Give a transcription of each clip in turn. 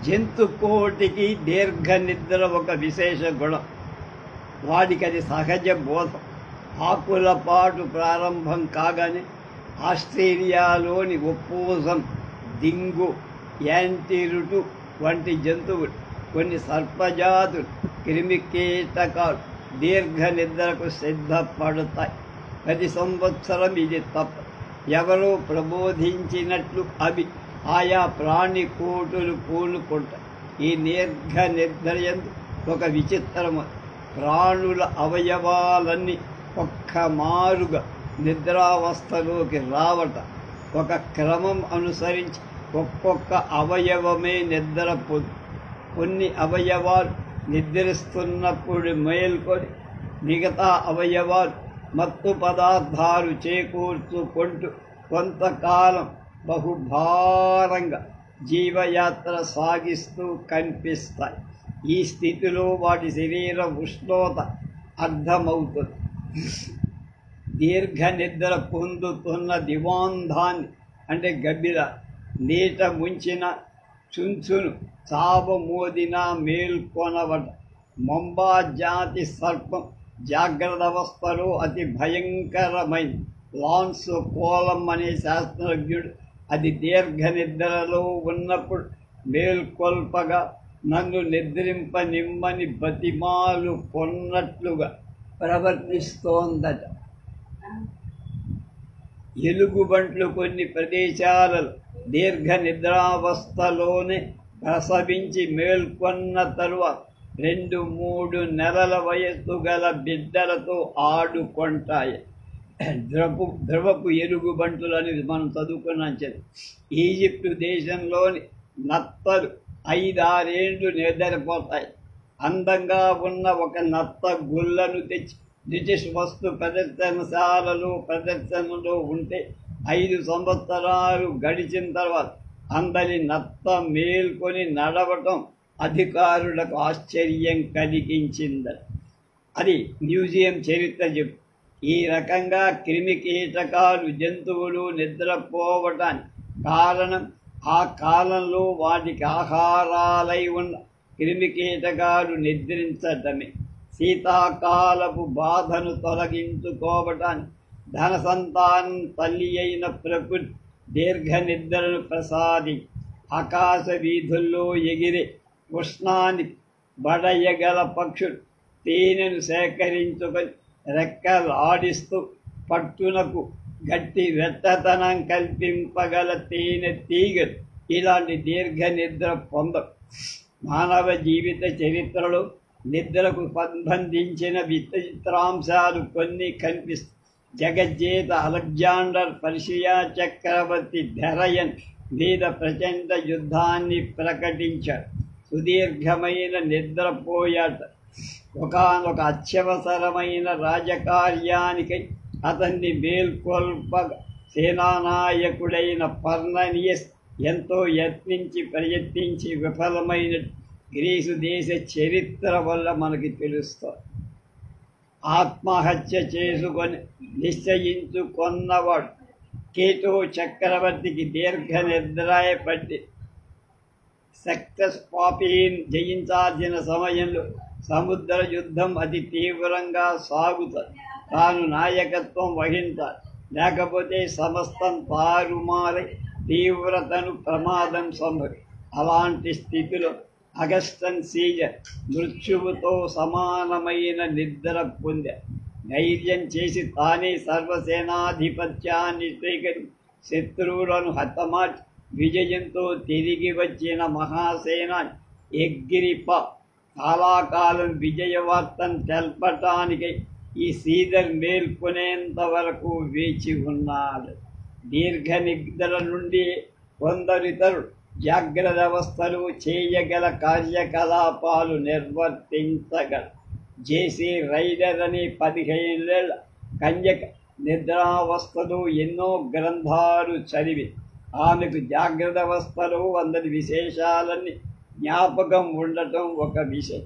జంతుకోటికి దీర్ఘ నిద్ర ఒక విశేష గుణం. వాడికి అది సహజ బోధం. ఆకుల పాటు ప్రారంభం కాగానే ఆస్ట్రేలియాలోని ఒప్పోజం, డింగు, యాంటీరుటు వంటి జంతువులు, కొన్ని సర్పజాతులు, క్రిమికీటకాలు దీర్ఘ నిద్రకు సిద్ధపడతాయి. ప్రతి సంవత్సరం ఇది తప్ప ఎవరో ప్రబోధించినట్లు అవి ఆయా ప్రాణికోటులు పూనుకుంటాయి. ఈ దీర్ఘ నిద్రయందు ఒక విచిత్రము, ప్రాణుల అవయవాలన్నీ ఒక్క మారుగా నిద్రావస్థలోకి రావట, ఒక క్రమం అనుసరించి ఒక్కొక్క అవయవమే నిద్రపోదు. కొన్ని అవయవాలు నిద్రిస్తున్నప్పుడు మేల్కొని మిగతా అవయవాలు మత్తు పదార్థాలు చేకూర్చుకుంటూ కొంతకాలం బహుభారంగా జీవయాత్ర సాగిస్తూ కనిపిస్తాయి. ఈ స్థితిలో వాటి శరీర ఉష్ణోత అర్థమవుతుంది. దీర్ఘ నిద్ర పొందుతున్న దివాంధాన్ని అంటే గబ్బిల, నీట ముంచిన చుంచును చావమోదిన మేల్కొనవట. మంబా జాతి సర్పం జాగ్రత్త అవస్థలో అతి భయంకరమైంది. లాన్స్ కోలం అనే శాస్త్రజ్ఞుడు అది దీర్ఘ నిద్రలో ఉన్నప్పుడు మేల్కొల్పగా నన్ను నిద్రింపనిమ్మని బతిమాలు కొన్నట్లుగా ప్రవర్తిస్తోందట. ఎలుగుబంట్లు కొన్ని ప్రదేశాలలో దీర్ఘ నిద్రావస్థలోనే ప్రసవించి మేల్కొన్న తరువాత 2-3 నెలల వయస్సు గల బిడ్డలతో ఆడుకుంటాయి. ద్రవపు ఎలుగుబంటులని మనం చదువుకున్నాం. ఈజిప్టు దేశంలోని నత్తలు 5-6 ఏళ్ళు నిద్రపోతాయి. అందంగా ఉన్న ఒక నత్త గుళ్ళను తెచ్చి బ్రిటిష్ వస్తు ప్రదర్శనలో ఉంటే 5 సంవత్సరాలు గడిచిన తర్వాత అందరి నత్త మేల్కొని నడవటం అధికారులకు ఆశ్చర్యం కలిగించింది. అది మ్యూజియం చరిత్ర చెప్పు. ఈ రకంగా క్రిమికీటకాలు జంతువులు నిద్రపోవటానికి కారణం ఆ కాలంలో వాటికి ఆహారాలై ఉన్న క్రిమికీటకాలు నిద్రించటమే. శీతాకాలపు బాధను తొలగించుకోవటానికి ధన సంతానం తల్లి అయిన ప్రకృతి దీర్ఘ నిద్రను ప్రసాది ఆకాశ వీధుల్లో ఎగిరే ఉష్ణాన్ని బడయగల పక్షులు తేనెను సేకరించుకొని రెక్కలాడిస్తూ పట్టునకు గట్టి వెట్టతనం కల్పింపగల తేనె తీగలు ఇలాంటి దీర్ఘ నిద్ర పొందవు. మానవ జీవిత చరిత్రలో నిద్రకు సంబంధించిన విచిత్రాంశాలు కొన్ని కనిపిస్తాయి. జగజ్జేత అలెగ్జాండర్ పర్షియా చక్రవర్తి ధరయన్ మీద ప్రచండ యుద్ధాన్ని ప్రకటించాడు. సుదీర్ఘమైన నిద్రపోయాట. ఒకానొక అత్యవసరమైన రాజకార్యానికై అతన్ని మేల్కొల్పగా సేనానాయకుడైన పర్ననియస్ ఎంతో ప్రయత్నించి విఫలమైన గ్రీసు దేశ చరిత్ర వల్ల మనకి తెలుస్తుంది. ఆత్మహత్య చేసుకొని నిశ్చయించుకొన్నవాడు కేటో చక్రవర్తికి దీర్ఘ నిద్రాయ పట్టి సక్సెస్ పాపీని జయించాల్సిన సమయంలో సముద్ర యుద్ధం అతి తీవ్రంగా సాగుతుంది. తాను నాయకత్వం వహించాలి, లేకపోతే సమస్తం తారుమారై తీవ్రతను ప్రమాదం సంభవి. అలాంటి స్థితిలో అగస్టన్ సీజర్ మృత్యువుతో సమానమైన నిద్ర పొందారు. ధైర్యం చేసి తానే సర్వసేనాధిపత్యాన్ని స్వీకరించి శత్రువులను హతమార్చి విజయంతో తిరిగి వచ్చిన మహాసేనాని అగ్రిప్ప చాలా కాలం విజయవార్తను తెలపటానికై ఈ సీజర్ మేల్కొనేంత వరకు వేచి ఉన్నాడు. దీర్ఘ నిద్ర నుండి కొందరితరులు జాగ్రత్త అవస్థలు చేయగల కార్యకలాపాలు నిర్వర్తించగల జేసీ రైడర్ అనే 15 ఏళ్ల కన్యక నిద్రావస్థలో ఎన్నో గ్రంథాలు చదివి ఆమెకు జాగ్రత్త అవస్థలో అందరి విశేషాలన్నీ జ్ఞాపకం ఉండటం ఒక విషయం.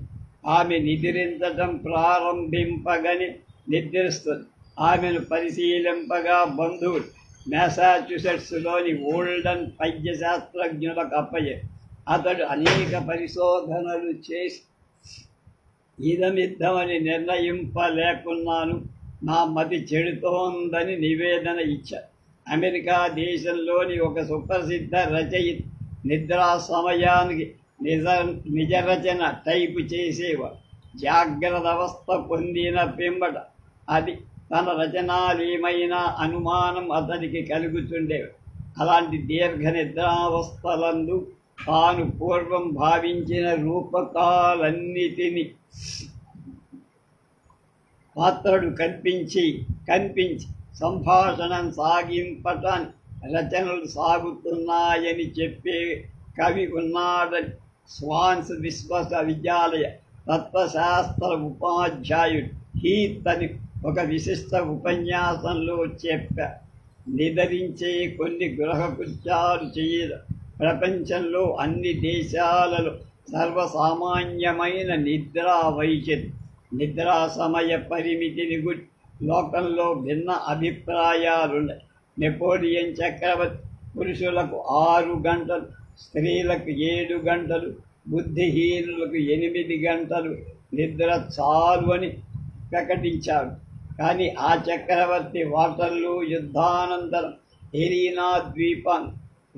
ఆమె నిద్రించటం ప్రారంభింపగానే నిద్రిస్తుంది. ఆమెను పరిశీలింపగా బంధువులు మ్యాసాచ్యుసెట్స్లోని ఓల్డన్ వైద్య శాస్త్రజ్ఞులకు అప్పయ్యారు. అతడు అనేక పరిశోధనలు చేసి ఇదమిద్దమని నిర్ణయింపలేకున్నాను, నా మతి చెడుతోందని నివేదన ఇచ్చారు. అమెరికా దేశంలోని ఒక సుప్రసిద్ధ రచయిత నిద్రా సమయానికి నిజ రచన టైపు చేసేవాడు. జాగ్రత్త అవస్థ పొందిన పిమ్మట అది తన రచనాలేమైనా అనుమానం అతనికి కలుగుతుండేవి. అలాంటి దీర్ఘ నిద్రావస్థలందు తాను పూర్వం భావించిన రూపకాలన్నిటినీ పాత్రుడు కనిపించి సంభాషణం సాగింపటానికి రచనలు సాగుతున్నాయని చెప్పే కవి ఉన్నాడని స్వాన్స్ విశ్వవిద్యాలయ తత్వశాస్త్ర ఉపాధ్యాయుడు హీత్ అని ఒక విశిష్ట ఉపన్యాసంలో చెప్పారు. నిద్రించే కొన్ని గృహకృత్యాలు చేయడం ప్రపంచంలో అన్ని దేశాలలో సర్వసామాన్యమైన నిద్రా వైఖరి. నిద్రా సమయ పరిమితిని గురించి లోకంలో భిన్న అభిప్రాయాలున్నాయి. నెపోలియన్ చక్రవర్తి పురుషులకు 6 గంటలు, స్త్రీలకు 7 గంటలు, బుద్ధిహీనులకు 8 గంటలు నిద్ర చాలు అని ప్రకటించాడు. కానీ ఆ చక్రవర్తి వాటర్లూ యుద్ధానంతరం ఎరీనా ద్వీపాన్ని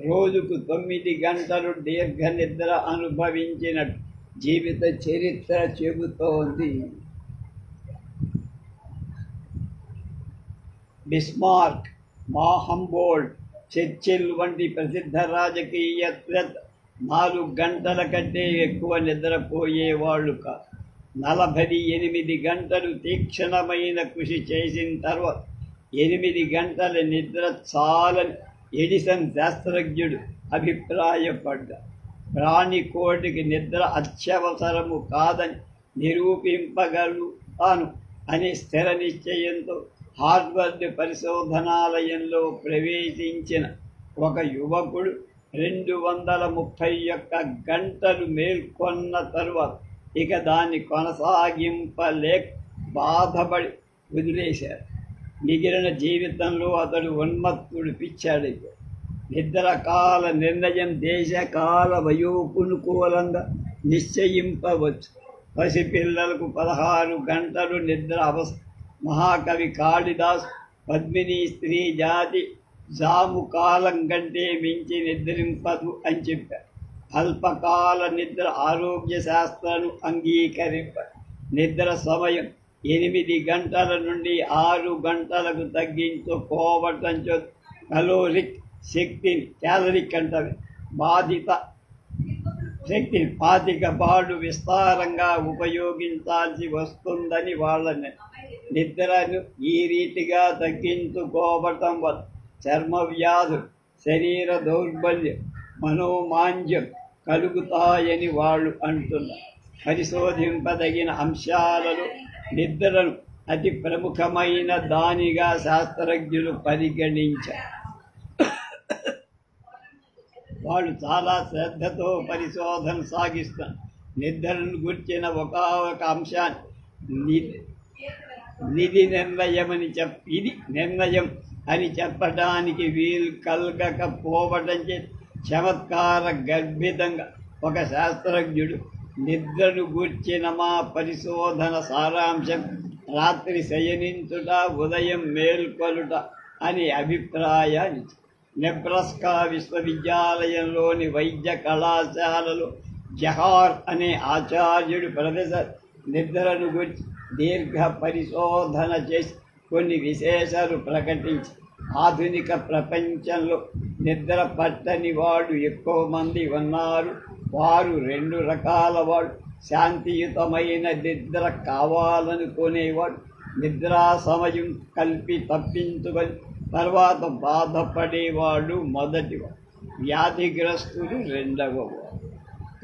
రోజుకు 9 గంటలు దీర్ఘ నిద్ర అనుభవించినట్టు జీవిత చరిత్ర చెబుతోంది. బిస్మార్క్, హంబోల్ట్, చర్చిల్ వంటి ప్రసిద్ధ రాజకీయవేత్త 4 గంటల కంటే ఎక్కువ నిద్రపోయేవాళ్ళు కాదు. 48 గంటలు తీక్షణమైన కృషి చేసిన తర్వాత 8 గంటల నిద్ర చాలని ఎడిసన్ శాస్త్రజ్ఞుడు అభిప్రాయపడ్డాడు. ప్రాణికోటికి నిద్ర అత్యవసరము కాదని నిరూపింపగలుగుతాను అనే స్థిర నిశ్చయంతో హార్వర్డ్ పరిశోధనాలయంలో ప్రవేశించిన ఒక యువకుడు 231 గంటలు మేల్కొన్న తరువాత ఇక దాన్ని కొనసాగింపలేక బాధపడి వదిలేశారు. మిగిలిన జీవితంలో అతడు ఉన్మత్తుడు, పిచ్చాడైపోయాడు. నిద్రకాల నిర్ణయం దేశకాల వయోపునుకూలంగా నిశ్చయింపవచ్చు. పసిపిల్లలకు 16 గంటలు నిద్ర అవసరం. మహాకవి కాళిదాస్ పద్మిని స్త్రీ జాతి జాము కాలం కంటే మించి నిద్రింపదు అని చెప్పారు. అల్పకాల నిద్ర ఆరోగ్య శాస్త్రాన్ని అంగీకరింప. నిద్ర సమయం 8 గంటల నుండి 6 గంటలకు తగ్గించుకోవటం కలోరిక్ శక్తిని క్యాలరిక్ అంటారు బాధిత శక్తిని పాతికపాటు విస్తారంగా ఉపయోగించాల్సి వస్తుందని వాళ్ళని నిద్రను ఈ రీతిగా తగ్గించుకోవటం వల్ల చర్మ వ్యాధులు, శరీర దౌర్బల్యం, మనోమాంద్యం కలుగుతాయని వాళ్ళు అంటున్నారు. పరిశోధింపదగిన అంశాలలో నిద్రను అతి ప్రముఖమైన దానిగా శాస్త్రజ్ఞులు పరిగణించారు. వాళ్ళు చాలా శ్రద్ధతో పరిశోధన సాగిస్తారు. నిద్రను గుర్చిన ఒక అంశాన్ని ఇది నిర్ణయం అని చెప్పడానికి వీలు కలగకపోవడం చేత చమత్కార గర్భితంగా ఒక శాస్త్రజ్ఞుడు నిద్రను గూర్చిన మా పరిశోధన సారాంశం రాత్రి శయనించుట, ఉదయం మేల్కొలుట అని అభిప్రాయాన్ని నెబ్రాస్కా విశ్వవిద్యాలయంలోని వైద్య కళాశాలలో జహార్ అనే ఆచార్యుడు ప్రొఫెసర్ నిద్రను గురించి దీర్ఘ పరిశోధన చేసి కొన్ని విశేషాలు ప్రకటించి ఆధునిక ప్రపంచంలో నిద్ర పట్టని వాడు ఎక్కువ మంది ఉన్నారు. వారు 2 రకాల వాడు. శాంతియుతమైన నిద్ర కావాలనుకునేవాడు, నిద్రా సమయం కలిపి తప్పించుకొని తర్వాత బాధపడేవాడు మొదటివాడు, వ్యాధిగ్రస్తుడు రెండవవాడు.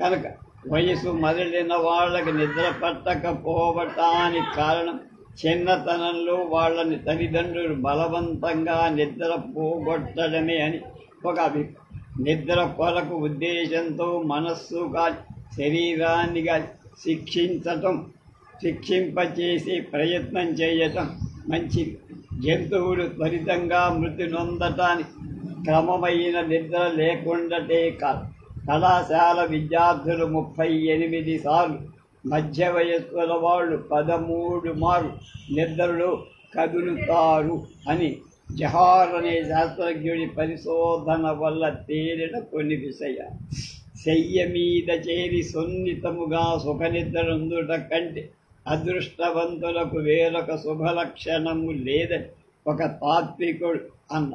కనుక వయసు మరలిన వాళ్ళకి నిద్ర పట్టకపోవటానికి కారణం చిన్నతనంలో వాళ్ళని తల్లిదండ్రులు బలవంతంగా నిద్ర పోగొట్టడమే అని ఒక అభిప్రాయం. నిద్ర కొరకు ఉద్దేశంతో మనస్సు కానీ శరీరాన్ని కానీ శిక్షింపచేసే ప్రయత్నం చేయటం మంచిది. జంతువులు త్వరితంగా మృతి నొందటానికి క్రమమైన నిద్ర లేకుండాటే కాదు, కళాశాల విద్యార్థులు 38 సార్లు, మధ్య వయస్కుల వాళ్ళు 13 మార్లు నిద్రలో కదులుతారు అని జహార్ అనే శాస్త్రజ్ఞుడి పరిశోధన వల్ల తేలిన కొన్ని విషయాలు. శయ్య మీద చేరి సున్నితముగా సుఖనిద్రందుట కంటే అదృష్టవంతులకు వేరొక శుభలక్షణము లేదని ఒక తాత్వికుడు అన్న.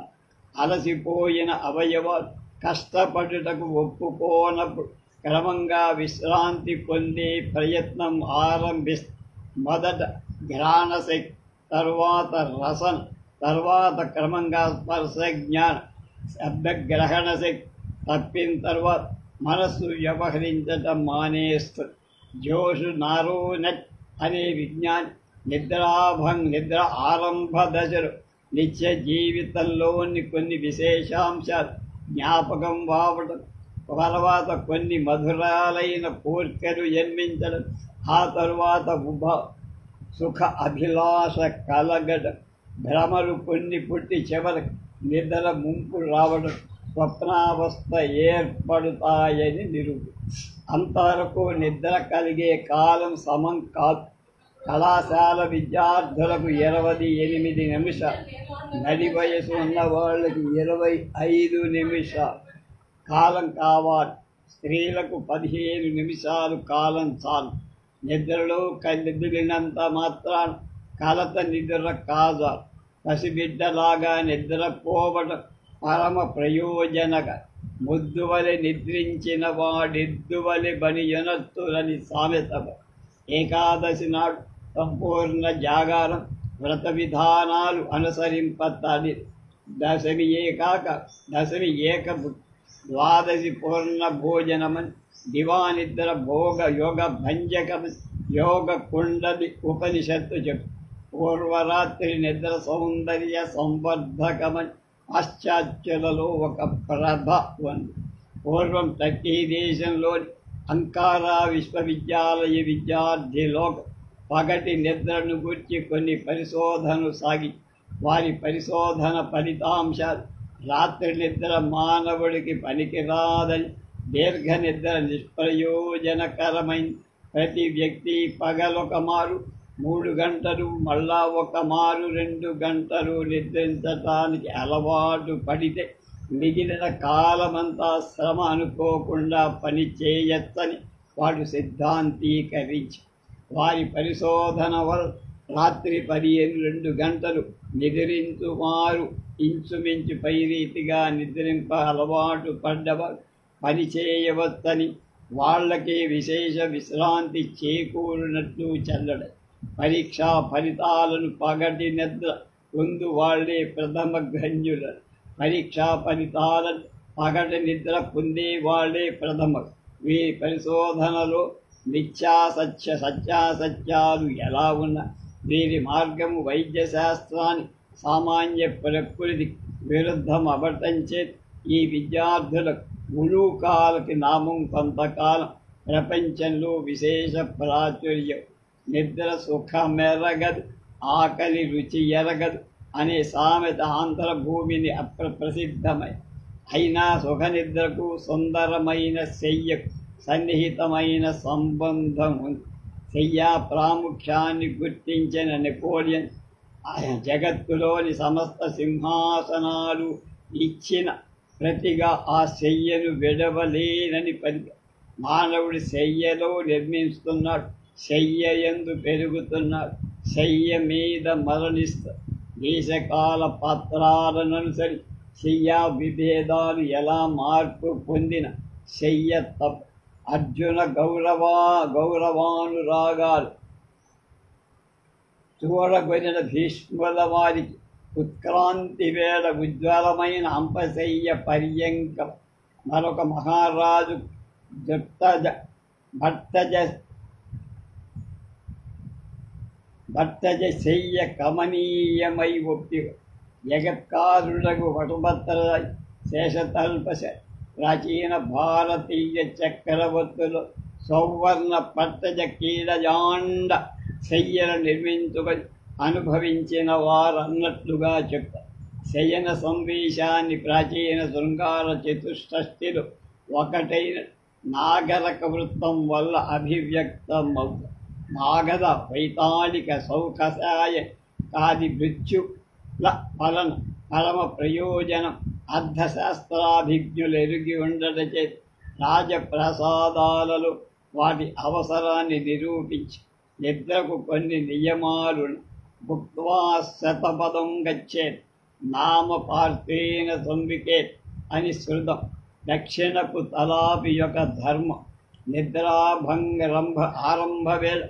అలసిపోయిన అవయవాలు కష్టపడుటకు ఒప్పుకోనప్పుడు క్రమంగా విశ్రాంతి పొందే ప్రయత్నం మొదట ఘ్రాణశక్తి, తర్వాత రసన, తర్వాత క్రమంగా స్పర్శ జ్ఞాన శబ్దగ్రహణ శక్తి తప్పిన తర్వాత మనస్సు వ్యవహరించటం మానేస్తుంది. జోషు నారోనట్ అనే విజ్ఞాని నిద్ర ఆరంభ దశలో నిత్య జీవితంలోని కొన్ని విశేషాంశాలు జ్ఞాపకం రావడం, తర్వాత కొన్ని మధురాలైన కోర్కెలు జన్మించడం, ఆ తరువాత సుఖ అభిలాష కలగడం, భ్రమలు కొన్ని పుట్టి చివరికి నిద్ర ముంపు రావడం, స్వప్నావస్థ ఏర్పడుతాయని నిరూపి. అంతవరకు నిద్ర కలిగే కాలం సమం కాదు. కళాశాల విద్యార్థులకు 28 నిమిషాలు, నడి వయసు ఉన్న వాళ్ళకి 25 నిమిషాలు కాలం కావాలి. స్త్రీలకు 15 నిమిషాలు కాలం చాలు. నిద్రలో కదిలినంత మాత్రాన కలత నిద్ర కాదు. పసిబిడ్డలాగా నిద్రపోవడం పరమ ప్రయోజనక. ముద్దువలె నిద్రించిన వాడెద్దువలె బనియనత్తులని సామెత. ఏకాదశి నాడు సంపూర్ణ జాగారం, వ్రత విధానాలు అనుసరింపతడి. దశమి ఏక ద్వాదశి పూర్ణ భోజనమని, దివానిద్ర భోగ యోగ భంజకమని యోగ కుండలి ఉపనిషత్తు చెప్పు. పూర్వరాత్రి నిద్ర సౌందర్య సంవర్ధకమని పాశ్చాత్యులలో ఒక ప్రభ ఉంది. పూర్వం టర్కీ దేశంలోని అంకారా విశ్వవిద్యాలయ విద్యార్థిలోక పగటి నిద్రను గురించి కొన్ని పరిశోధనలు సాగి వారి పరిశోధన ఫలితాంశాలు రాత్రి నిద్ర మానవుడికి పనికిరాదని, దీర్ఘ నిద్ర నిష్ప్రయోజనకరమైన, ప్రతి వ్యక్తి పగలొక మారు 3 గంటలు, మళ్ళా ఒక మారు 2 గంటలు నిద్రించటానికి అలవాటు పడితే మిగిలిన కాలమంతా శ్రమ అనుకోకుండా పని చేయచ్చని వాడు సిద్ధాంతీకరించి, వారి పరిశోధన వల్ల రాత్రి 12 గంటలు నిద్రించువారు ఇంచుమించు పై రీతిగా నిద్రింప అలవాటు పడ్డవారు పని చేయవచ్చని, వాళ్ళకే విశేష విశ్రాంతి చేకూరినట్లు చెల్లడం. పరీక్షా ఫలితాలను పగటి నిద్ర పొందు వాళ్లే ప్రథమ గ్రహ్యులు. పరీక్షా ఫలితాలను పగటి నిద్ర పొందే వాళ్లే ప్రథమ. వీరి పరిశోధనలో సత్యాసత్యాలు ఎలా ఉన్నా వీరి మార్గము వైద్య శాస్త్రాన్ని సామాన్య ప్రకృతి విరుద్ధం అవ్వటం చేత ఈ విద్యార్థులకు ఉలూకాలకి నామం కొంతకాలం ప్రపంచంలో విశేష ప్రాచుర్యం. నిద్ర సుఖమెరగదు, ఆకలి రుచి ఎరగదు అనే సామెత ఆంధ్ర భూమిని ప్రసిద్ధమై, అయినా సుఖనిద్రకు సుందరమైన శయ్యకు సన్నిహితమైన సంబంధం ఉంది. శయ్య ప్రాముఖ్యాన్ని గుర్తించిన నెపోలియన్ జగత్తులోని సమస్త సింహాసనాలు ఇచ్చిన ప్రతిగా ఆ శయ్యను విడవలేనని పలిక. మానవుడి శయ్యలో నిర్మిస్తున్నాడు, శయ్యయందు పెరుగుతున్నాడు, శయ్య మీద మరణిస్తాడు. దేశకాల పాత్రాలను అనుసరి శయ్యా విభేదాలు ఎలా మార్పు పొందిన శయ్య తప్ప. అర్జున గౌరవానురాగాలు చూడగొనిన భీష్ముల వారికి ఉత్క్రాంతి వేళ ఉజ్వలమైన అంపశయ్య పర్యంకం. మరొక మహారాజు భర్తజ శయ్య కమనీయమై ఒప్పి. జగత్కారుడగు వటుభద్ర శేషతల్పశ ప్రాచీన భారతీయ చక్రవర్తులు సౌవర్ణ పట్టజ కీడజాండ శయ్యను నిర్మించుకొని అనుభవించిన వారన్నట్లుగా చెప్తారు. శయన సంవేశాన్ని ప్రాచీన శృంగార చతుష్షష్టిలో ఒకటైన నాగరక వృత్తం వల్ల అభివ్యక్తమవుతుంది. మాగధ వైతాళిక సౌకసాయ కాది మృత్యుల వలన పరమ ప్రయోజనం అర్థశాస్త్రాభిజ్ఞులు ఎరిగి ఉండటచే రాజప్రసాదాలలో వాటి అవసరాన్ని నిరూపించి నిద్రకు కొన్ని నియమాలను భుక్త్వా శతపదం గచ్చేత్ నామ పార్థేన సంవికేత్ అని శృతం. దక్షిణపు తలాపి యొక్క ధర్మం నిద్రాభంగ ఆరంభ వేళ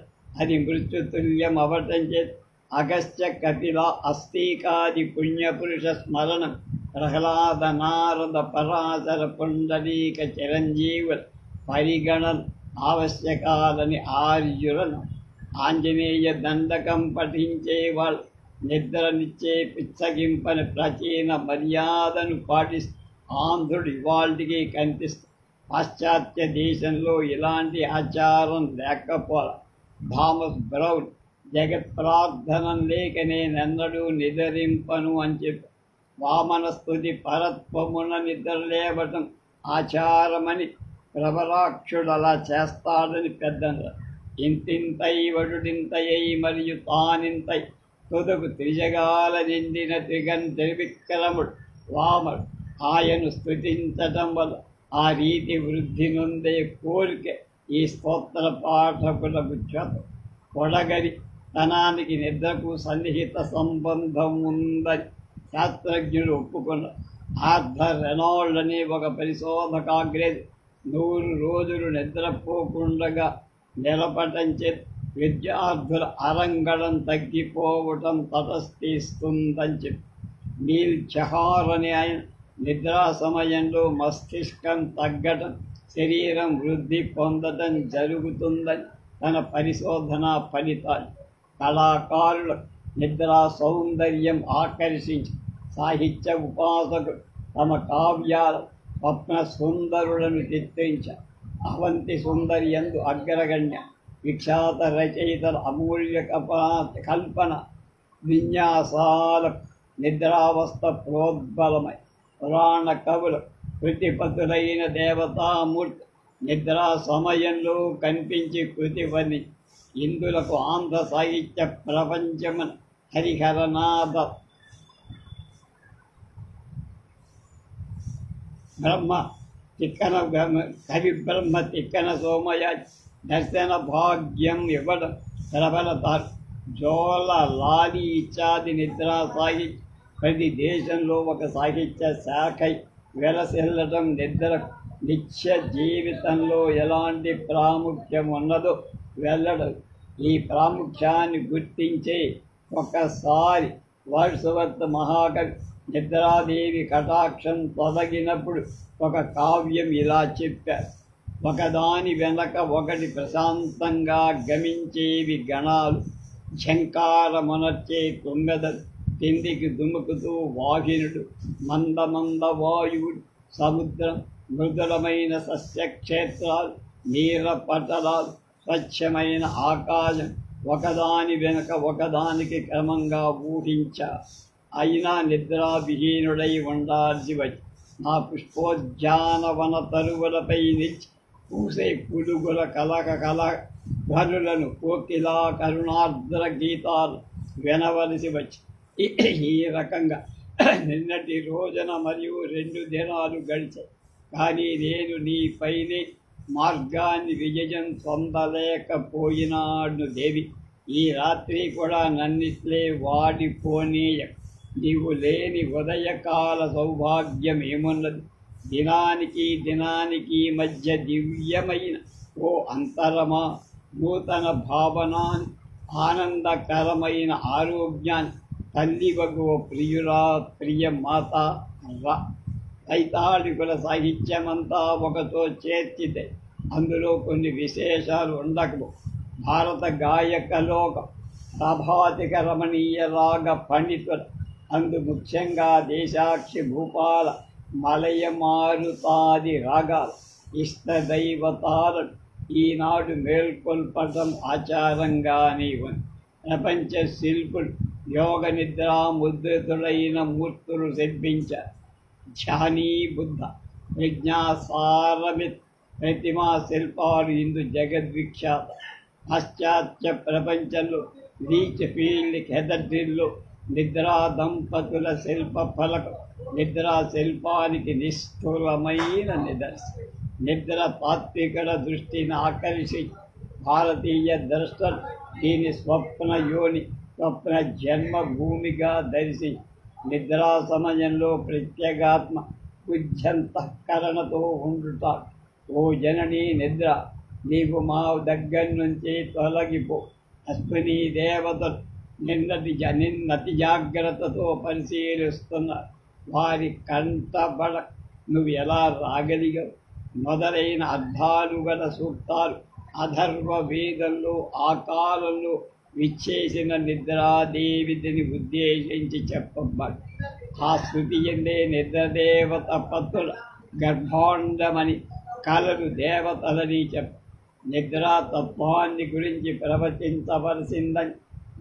అది మృత్యుతుల్యం అవటం చేత అగస్త్య కపిల అస్థీకాది పుణ్యపురుష స్మరణం ప్రహ్లాద నారద పరాశర పుండరీక చిరంజీవుల పరిగణన ఆవశ్యకాలని ఆర్యులను. ఆంజనేయ దండకం పఠించేవాళ్ళు నిద్రనిచ్చే పిచ్చగింపని ప్రాచీన మర్యాదను పాటిస్తూ ఆంధ్రుడు ఇవాళకి కనిపిస్తుంది. పాశ్చాత్య దేశంలో ఇలాంటి ఆచారం లేకపోవడం. థామస్ బ్రౌన్ జగత్ ప్రార్థనం లేక నేనెన్నడూ నిద్రింపను అని చెప్పి వామన స్తుతి పరత్వమున నిద్రలేవటం ఆచారమని ప్రబలాక్షుడు అలా చేస్తాడని పెద్దలు. ఇంతింతై వడుడింతయై మరియు తానింతై తుదకు త్రిజగాల నిండిన త్రివిక్రముడు వామడు ఆయను స్తుతించటం వల్ల ఆ రీతి వృద్ధి నొందే కోరిక ఈ స్తోత్ర పాఠకులకు చేత. కొడగరి తనానికి నిద్రకు సన్నిహిత సంబంధం ఉందని శాస్త్రజ్ఞులు ఒప్పుకున్నారు. ఆర్థర్ రెనాల్డ్ అనే ఒక పరిశోధకాగ్రేది 100 రోజులు నిద్రపోకుండగా నిలపటం చేత విద్యార్థుల అరంగడం తగ్గిపోవటం తటస్థిస్తుందని చెప్పి నీల్ చహార్ అనే ఆయన నిద్రా సమయంలో మస్తిష్కం తగ్గటం శరీరం వృద్ధి పొందటం జరుగుతుందని తన పరిశోధనా ఫలితాలు. కళాకారుల నిద్రా సౌందర్యం ఆకర్షించి సాహిత్య ఉపాసకులు తమ కావ్యాల స్వప్న సుందరులను చిత్రించారు. అవంతి సుందరి యందు అగ్రగణ్య విఖ్యాత రచయితల అమూల్య కల్పన విన్యాసాల నిద్రావస్థ ప్రోద్బలమై పురాణ కవులు కృతిపతులైన దేవతామూర్తి నిద్రా సమయంలో కనిపించి కృతివని ఇందులకు ఆంధ్ర సాహిత్య ప్రపంచమున హరిహరనాథ బ్రహ్మ తిక్కన కవి బ్రహ్మ తిక్కన సోమయ దర్శన భాగ్యం ఇవ్వడం ప్రబలతారు. జోల లాలి ఇత్యాది నిద్రా సాహిత్యం ప్రతి దేశంలో ఒక సాహిత్య శాఖై వెలసిల్లటం నిద్రకు నిత్య జీవితంలో ఎలాంటి ప్రాముఖ్యం ఉన్నదో వెళ్ళడం. ఈ ప్రాముఖ్యాన్ని గుర్తించే ఒకసారి వర్డ్స్వర్త్ మహాకవి నిద్రాదేవి కటాక్షం తొలగినప్పుడు ఒక కావ్యం ఇలా చెప్పారు. ఒకదాని వెనక ఒకటి ప్రశాంతంగా గమించేవి గణాలు, ఝంకారమునర్చే తుమ్మెదలు, కిందికి దుముకుతూ వాహినుడు, మంద వాయువుడు, సముద్రం, మృదులమైన సస్యక్షేత్రాలు, నీర పటలాలు, స్వచ్ఛమైన ఆకాశం ఒకదాని వెనుక ఒకదానికి క్రమంగా ఊహించారు. అయినా నిద్రావిహీనుడై ఉండాల్సి వచ్చి నా పుష్పోద్యానవన తరువులపై నిలిచి పూసే పులుగుల కల ధనులను కోకిలా కరుణార్ద్ర గీతాలు వినవలసి వచ్చి ఈ రకంగా నిన్నటి రోజున మరియు 2 దినాలు గడిచాయి. కానీ నేను నీపైనే మార్గాన్ని విజయం పొందలేకపోయినాడు దేవి. ఈ రాత్రి కూడా నన్నిట్లే వాడిపోనీయ. నీవు లేని ఉదయకాల సౌభాగ్యం ఏమున్నది? దినానికి మధ్య దివ్యమైన ఓ అంతరమా, నూతన భావనాన్ని, ఆనందకరమైన ఆరోగ్యాన్ని తల్లివగు ప్రియ మాత రా. వైతాళికుల సాహిత్యమంతా ఒకతో చేర్చితే అందులో కొన్ని విశేషాలు ఉండకపో. భారత గాయకలోక ప్రభాతిక రమణీయ రాగ పండితులు అందు ముఖ్యంగా దేశాక్షి భూపాల మలయ మారుతాది రాగాలు ఇష్టదైవతాలను ఈనాడు మేల్కొల్పటం ఆచారంగానే ఉంది. ప్రపంచ శిల్పులు యోగ నిద్రా ముద్రితుడైన మూర్తులు శిల్పించారు. ధ్యానీ బుద్ధ, విజ్ఞాసారమిత్ ప్రతిమా శిల్పాలు ఇందు జగద్విఖ్యాత. పాశ్చాత్య ప్రపంచంలో రీచ్ ఫీల్డ్ కెథడ్రిల్లో నిద్రా దంపతుల శిల్ప ఫలకం నిద్రా శిల్పానికి నిష్ఠూలమైన నిదర్శనం. నిద్ర తాత్వికుల దృష్టిని ఆకర్షి భారతీయ దర్శనం దీని స్వప్న యోని స్వప్న జన్మభూమిగా దర్శి నిద్రా సమయంలో ప్రత్యేగాత్మ ఉజ్జంతఃకరణతో ఉండుట. ఓ జననీ నిద్ర, నీవు మా దగ్గర నుంచి తొలగిపో. అశ్విని దేవతలు నిన్నటి జాగ్రత్తతో పరిశీలిస్తున్న వారి కంటబడ నువ్వు ఎలా రాగలిగావు మొదలైన అర్థాలు గల సూక్తాలు అధర్వ వేదంలో ఆ కాలంలో విచ్చేసిన నిద్రాదేవిని ఉద్దేశించి చెప్పబడి ఆ శృతి ఎందే నిద్రదేవత పత్రుల గర్భాండమని కలలు దేవతలని చెప్ప నిద్రా తత్వాన్ని గురించి ప్రవచించవలసిందని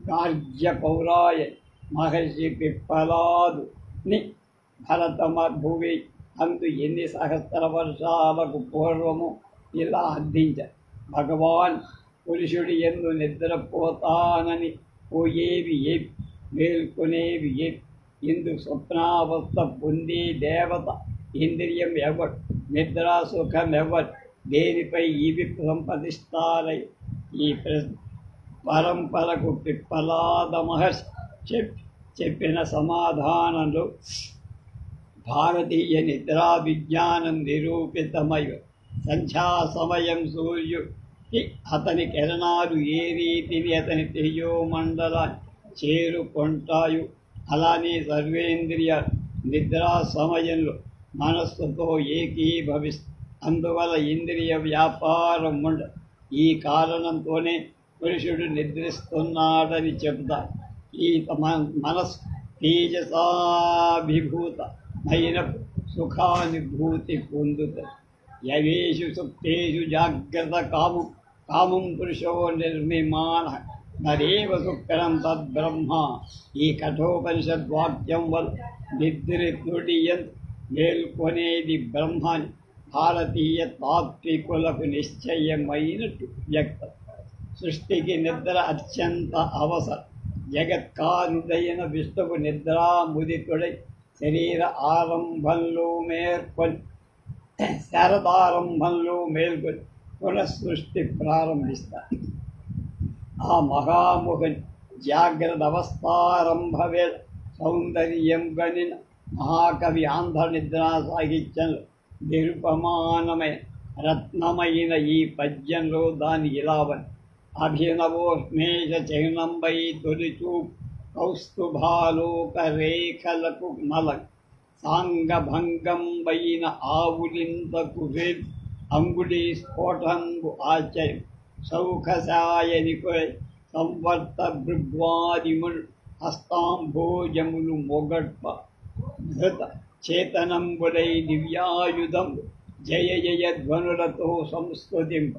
గార్గ్య పౌరాయ మహర్షి పిప్పలాదుని భరతమ భువి అందు ఎన్ని సహస్ర వర్షాలకు పూర్వము ఇలా అర్థించారు. భగవాన్ పురుషుడి ఎందు నిద్రపోతానని పోయేవి ఏవి, మేల్కొనేవి ఏవి, ఇందు స్వప్నావస్థ పొందే దేవత ఇంద్రియం ఎవరు, నిద్రా సుఖం ఎవరు, దేనిపై ఇవి సంపదిస్తారై ఈ పరంపరకు పిప్పలాద మహర్షి చెప్పిన సమాధానంలో భారతీయ నిద్రా విజ్ఞానం నిరూపితమై సంధ్యా సమయం సూర్యుడి అతని కిరణాలు ఏ రీతిని అతని తేజోమండలాన్ని చేరుకుంటాయో అలానే సర్వేంద్రియ నిద్రా సమయంలో మనస్సుతో ఏకీభవిస్తుంది. అందువల్ల ఇంద్రియ వ్యాపారం ఉండదు. ఈ కారణంతోనే పురుషుడు నిద్రిస్తున్నాడని చెబుతారు. ఈ మనస్సు తేజసాభిభూతమైన సుఖానుభూతి పొందుతుంది. యవేషు సుప్తేషు జాగ్రత్త కామం పురుషో నిర్మిమాణ నరేవ శుక్రం తద్బ్రహ్మ. ఈ కఠోపనిషద్వాక్యం వల్ల నిద్రితుడియన్ మేల్కొనేది బ్రహ్మని భారతీయ తాత్వికులకు నిశ్చయమైనట్టు వ్యక్తం. సృష్టికి నిద్ర అత్యంత అవసరం. జగత్కారుడైన విష్ణువు నిద్రాముదితుడై శరీర ఆరంభంలో శరదారంభంలో మేల్కొని పునఃసృష్టి ప్రారంభిస్తారు. ఆ మహాముఖుని జాగ్రత్త అవస్థారంభ వేళ సౌందర్యం గనిన మహాకవి ఆంధ్ర నిద్రా సాహిత్యంలో నిరుపమానమైన రత్నమైన ఈ పద్యంలో దాని ఇలావని అభినవోష్మేష చిహ్నంబై తొలిచూ కౌస్తుభాలోక రేఖలకు నల సాంగభంగంబైన ఆవులింతకు వేల్ అంగుళీ స్ఫోటంబు ఆచర్యం సౌఖసాయనికులై సంవర్త భృగ్వాదిములు హస్తాంభోజములు మొగడ్ప ధృత చేతనంబులై దివ్యాయుధం జయ జయ ధ్వనులతో సంస్కృతింప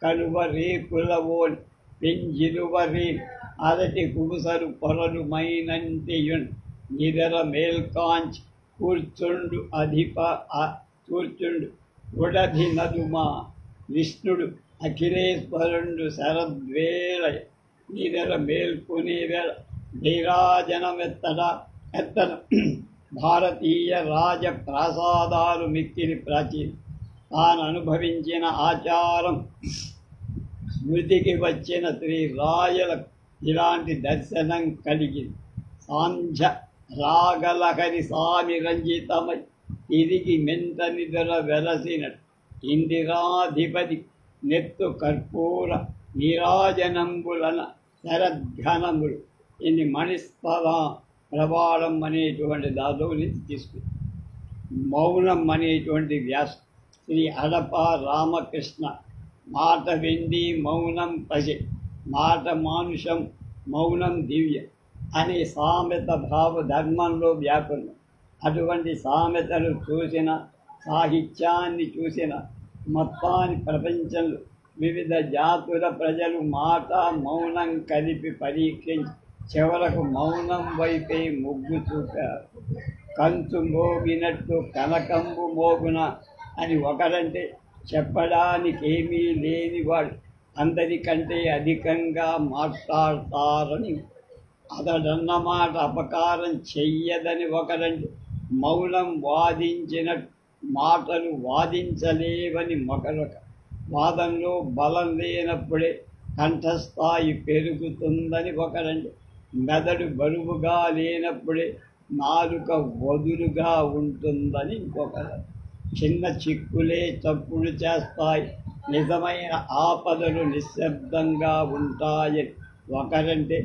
కనువ రేపులవోని పెంజిలువరే అరటి కుబుసరు పొరలు మైనంటియున్ నిదర మేల్కాంచి కూర్చుండు ఉడధి నదుమా విష్ణుడు అఖిలేశ్వరుండు శరద్వేళ నిదర మేల్కొనే వేళ నీరాజనమెత్తడ భారతీయ రాజ ప్రాసాదాలు మిక్కిలి ప్రాచీనం. తాను అనుభవించిన ఆచారం స్మృతికి వచ్చిన శ్రీ రాయలకు ఇలాంటి దర్శనం కలిగింది. సాంధ్య రాగలహరి స్వామి రంజితమై తిరిగి మెంత నిద్ర వెలసినట్టు ఇందిరాధిపతి నెత్తు కర్పూర నీరాజనంబులన శరద్ఘనములు ఇన్ని మణిస్థల ప్రవాళం అనేటువంటి దాదో నుంచి తీసుకుంది. మౌనం అనేటువంటి వ్యాసం శ్రీ అడప రామకృష్ణ మాట వెండి మౌనం పసి మాట మానుషం మౌనం దివ్య అనే సామెత భావ ధర్మంలో వ్యాపనం. అటువంటి సామెతలు చూసిన సాహిత్యాన్ని చూసిన మొత్తాన్ని ప్రపంచంలో వివిధ జాతుల ప్రజలు మాట మౌనం కలిపి పరీక్షించి చివరకు మౌనం వైపే మొగ్గు చూపారు. కంచు మోగినట్టు కనకంబు మోగున అని ఒకరంటే చెప్పడానికి ఏమీ లేనివాడు అందరికంటే అధికంగా మాట్లాడతారని, అతడన్నమాట అపకారం చెయ్యదని ఒకరంటే మౌనం వాదించిన మాటలు వాదించలేవని మరొక, వాదంలో బలం లేనప్పుడే కంఠస్థాయి పెరుగుతుందని ఒకరంటే మెదడు బరువుగా లేనప్పుడే నాలుక వదులుగా ఉంటుందని ఇంకొకరు. చిన్న చిక్కులే తప్పులు చేస్తాయి, నిజమైన ఆపదలు నిశ్శబ్దంగా ఉంటాయని ఒకరంటే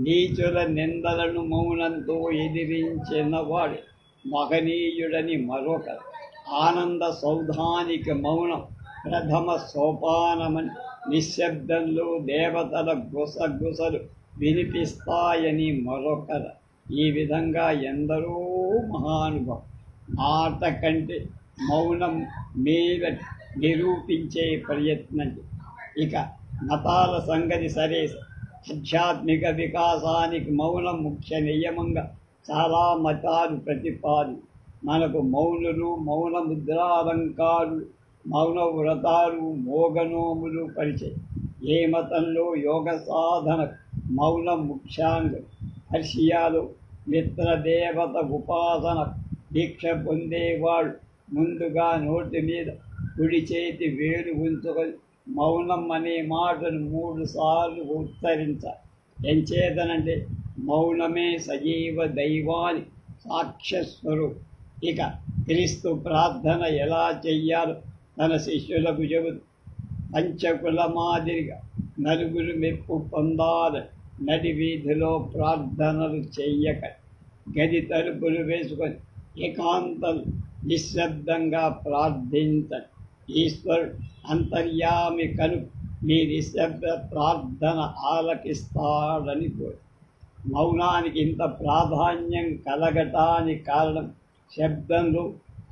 నీచుల నిందలను మౌనంతో ఎదిరించినవాడు మహనీయుడని మరొకరు. ఆనంద సౌధానికి మౌనం ప్రథమ సోపానమని, నిశ్శబ్దంలో దేవతల గుసగుసలు వినిపిస్తాయని మరొకరు. ఈ విధంగా ఎందరో మహానుభావులు మాట కంటే మౌనం మీద నిరూపించే ప్రయత్నం. ఇక మతాల సంగతి సరే, ఆధ్యాత్మిక వికాసానికి మౌనం ముఖ్య నియమంగా చాలా మతాలు ప్రతిపాది. మనకు మౌనులు, మౌన ముద్రాలంకారులు, మౌన వ్రతాలు, మోగనోములు పరిచయం. ఏ మతంలో యోగ సాధన మౌనం ముఖ్యాంగం. పర్షియాలో మిత్రదేవత ఉపాసన దీక్ష పొందేవాళ్ళు ముందుగా నోటి మీద కుడి చేతి వేలు ఉంచుకొని మౌనం అనే మాటను 3 సార్లు ఉచ్చరించాలి. ఎంచేతనంటే మౌనమే సజీవ దైవాని సాక్ష్యస్వరూపం. ఇక క్రీస్తు ప్రార్థన ఎలా చెయ్యాలో తన శిష్యులకు చెబుతూ, పంచకుల మాదిరిగా నలుగురు మెప్పు పొందాలి, నడి వీధిలో ప్రార్థనలు చెయ్యక, గది తలుపులు వేసుకొని ఏకాంతం నిశ్శబ్దంగా ప్రార్థించండి. ఈశ్వరుడు అంతర్యామి కను మీ నిశ్శబ్ద ప్రార్థన ఆలకిస్తాడని కోరి. మౌనానికి ఇంత ప్రాధాన్యం కలగటానికి కారణం శబ్దంలో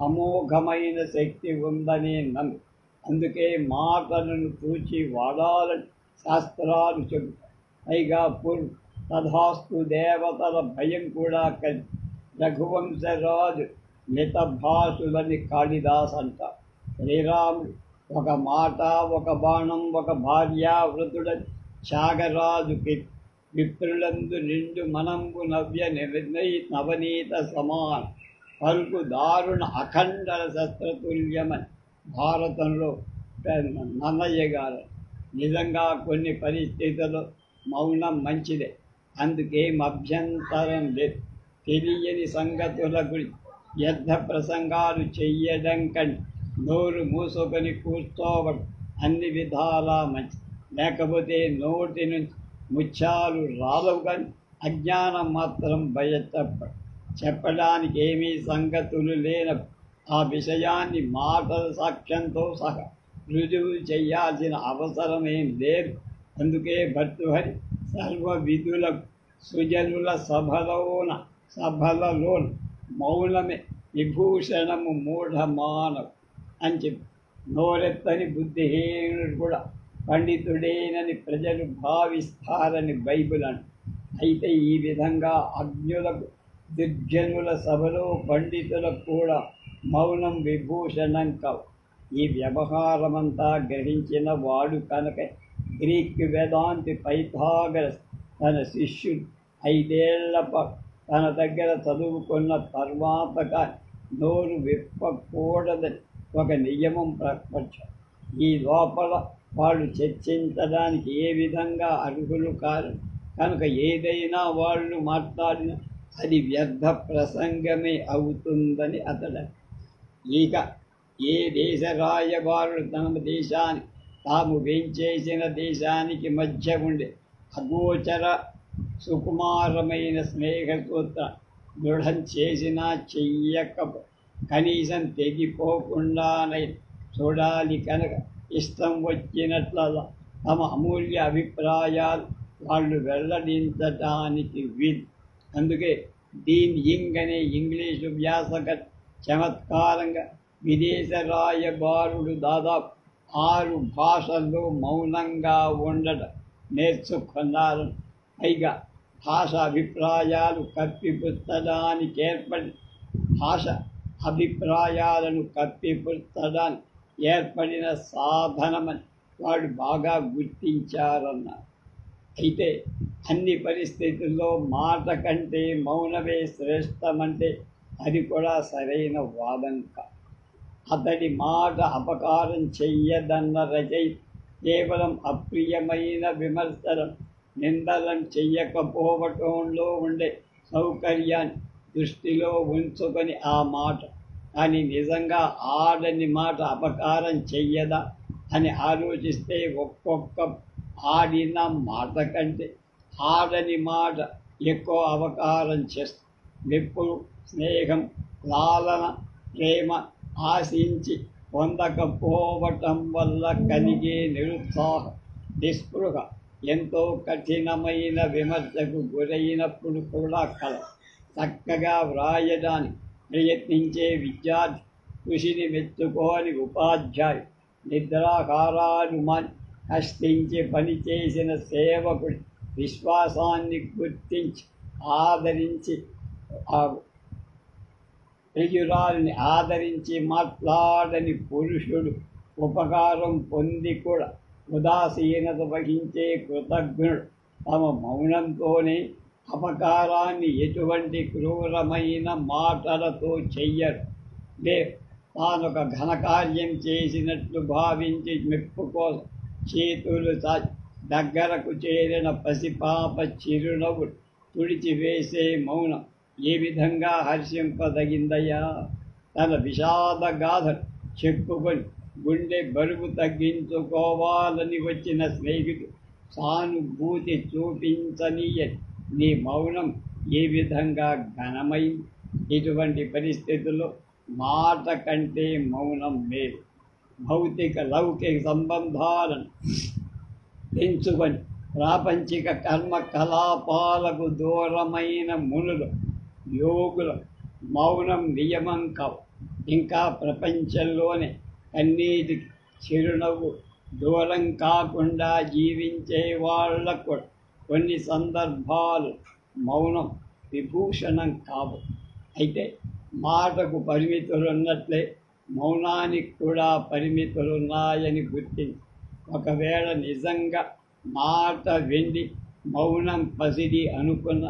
అమోఘమైన శక్తి ఉందనే నమ్మి, అందుకే మాటలను తూచి వాడాలని శాస్త్రాలు చెబుతాయి. పైగా తథాస్తు దేవతల భయం కూడా కలిసి రఘువంశరాజు మితభాషులని కాళిదాస్ అంటారు. శ్రీరాముడు ఒక మాట, ఒక బాణం, ఒక భార్యావృతుడని త్యాగరాజుకి విప్రులందు నిండు మనంబు నవ్య నవనీత సమానం పలుకు దారుణ అఖండల శస్త్రతుల్యమని భారతంలో నన్నయ్య గారు. నిజంగా కొన్ని పరిస్థితుల్లో మౌనం మంచిదే, అందుకేం అభ్యంతరం లేదు. తెలియని సంగతుల గురించి వ్యర్థ ప్రసంగాలు చెయ్యడం కంటే నోరు మూసుకొని కూర్చోవడం అన్ని విధాలా మంచి. లేకపోతే నోటి నుంచి ముత్యాలు రాలవు, కానీ అజ్ఞానం మాత్రం చెప్పడానికి ఏమీ సంగతులు లేనప్పుడు ఆ విషయాన్ని మాటల సాక్ష్యంతో సహా రుజువు చేయాల్సిన అవసరమేం లేదు. అందుకే భర్తృహరి సర్వ విధులకు సుజనుల సభలలోన మౌనమే విభూషణము మూఢమానవు అని చెప్పి, నోరెత్తని బుద్ధిహీనుడు కూడా పండితుడేనని ప్రజలు భావిస్తారని బైబిల్ అంట. అయితే ఈ విధంగా అజ్ఞులకు, దుర్జనుల సభలో పండితులకు కూడా మౌనం విభూషణం కావు. ఈ వ్యవహారమంతా గ్రహించిన వాడు కనుక గ్రీక్ వేదాంతి పైథాగరస్ తన శిష్యుడు 5 ఏళ్ల తన దగ్గర చదువుకున్న తర్వాత నోరు విప్పకూడదని ఒక నియమం ప్రకటించారు. ఈ లోపల వాళ్ళు చర్చించడానికి ఏ విధంగా అర్హులు కాదు కనుక ఏదైనా వాళ్ళు మాట్లాడినా అది వ్యర్థ ప్రసంగమే అవుతుందని అతడు. ఇక ఏ దేశ రాయబారులు తమ దేశానికి తాము వేంచేసిన దేశానికి మధ్య ఉండే అగోచర సుకుమారమైన స్నేహసూత్ర దృఢం చేసినా చెయ్యకపో కనీసం తెగిపోకుండానే చూడాలి కనుక ఇష్టం వచ్చినట్ల తమ అమూల్య అభిప్రాయాలు వాళ్ళు వెల్లడించటానికి వీలు. అందుకే డీన్ యింగ్ అనే ఇంగ్లీషు వ్యాసక చమత్కారంగా విదేశ రాయబారుడు దాదాపు 6 భాషల్లో మౌనంగా ఉండటం నేర్చుకున్నారు. పైగా భాష అభిప్రాయాలు కప్పిపుచ్చడానికి ఏర్పడి భాష అభిప్రాయాలను కప్పిపుచ్చడానికి ఏర్పడిన సాధనమని వాడు బాగా గుర్తించారన్నారు. అయితే అన్ని పరిస్థితుల్లో మాట కంటే మౌనమే శ్రేష్టమంటే అది కూడా సరైన వాదం కాదు. అతడి మాట అపకారం చెయ్యదన్న రచయిత కేవలం అప్రియమైన విమర్శనం నిందలం చెయ్యకపోవటంలో ఉండే సౌకర్యాన్ని దృష్టిలో ఉంచుకొని ఆ మాట కానీ నిజంగా ఆడని మాట అపకారం చెయ్యదా అని ఆలోచిస్తే ఒక్కొక్క ఆడిన మాట కంటే ఆడని మాట ఎక్కువ అపకారం చేస్తుంది. మెప్పులు, స్నేహం, లాలన, ప్రేమ ఆశించి పొందకపోవటం వల్ల కలిగే నిరుత్సాహం, నిస్పృహ ఎంతో కఠినమైన విమర్శకు గురైనప్పుడు కూడా చక్కగా వ్రాయడానికి ప్రయత్నించే విద్యార్థి, కృషిని మెచ్చుకోని ఉపాధ్యాయు, నిద్రాహారాలు కష్టించి పనిచేసిన సేవకుడి విశ్వాసాన్ని గుర్తించి ఆదరించి ప్రియురాలిని ఆదరించి మాట్లాడని పురుషుడు ఉపకారం పొంది కూడా ఉదాసీనత వహించే కృతజ్ఞుడు తమ మౌనంతోనే అపకారాన్ని ఎటువంటి క్రూరమైన మాటలతో చెయ్యరు. తానొక ఘనకార్యం చేసినట్లు భావించి మెప్పు కోసం చేతులు దగ్గరకు చేరిన పసిపాప చిరునవ్వు తుడిచివేసే మౌనం ఏ విధంగా హర్షింపదగిందయ్యా. తన విషాద గాథను చెప్పుకొని గుండె బరువు తగ్గించుకోవాలని వచ్చిన స్నేహితుడు సానుభూతి చూపించనీయని నీ మౌనం ఏ విధంగా ఘనమైంది. ఇటువంటి పరిస్థితుల్లో మాట కంటే మౌనం మేలు. భౌతిక లౌకిక సంబంధాలను పెంచుకొని ప్రాపంచిక కర్మకలాపాలకు దూరమైన మునులు, యోగుల మౌనం నియమం కావు. ఇంకా ప్రపంచంలోనే కన్నీటికి చిరునవ్వు దూరం కాకుండా జీవించే వాళ్లకు కొన్ని సందర్భాలు మౌనం విభూషణం కావు. అయితే మాటకు పరిమితులున్నట్లే మౌనానికి కూడా పరిమితులున్నాయని గుర్తించి ఒకవేళ నిజంగా మాట వెండి మౌనం పసిడి అనుకున్న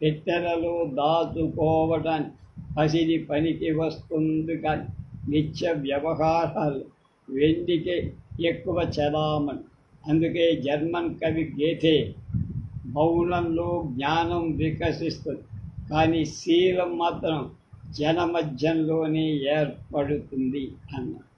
పెట్టెలలో దాచుకోవటానికి పసిడి పనికి వస్తుంది. కానీ నిత్య వ్యవహారాలు వెండికే ఎక్కువ చలామణి. అందుకే జర్మన్ కవి గేథే మౌనంలో జ్ఞానం వికసిస్తుంది, కానీ శీలం మాత్రం జనమధ్యంలోనే ఏర్పడుతుంది అన్నారు.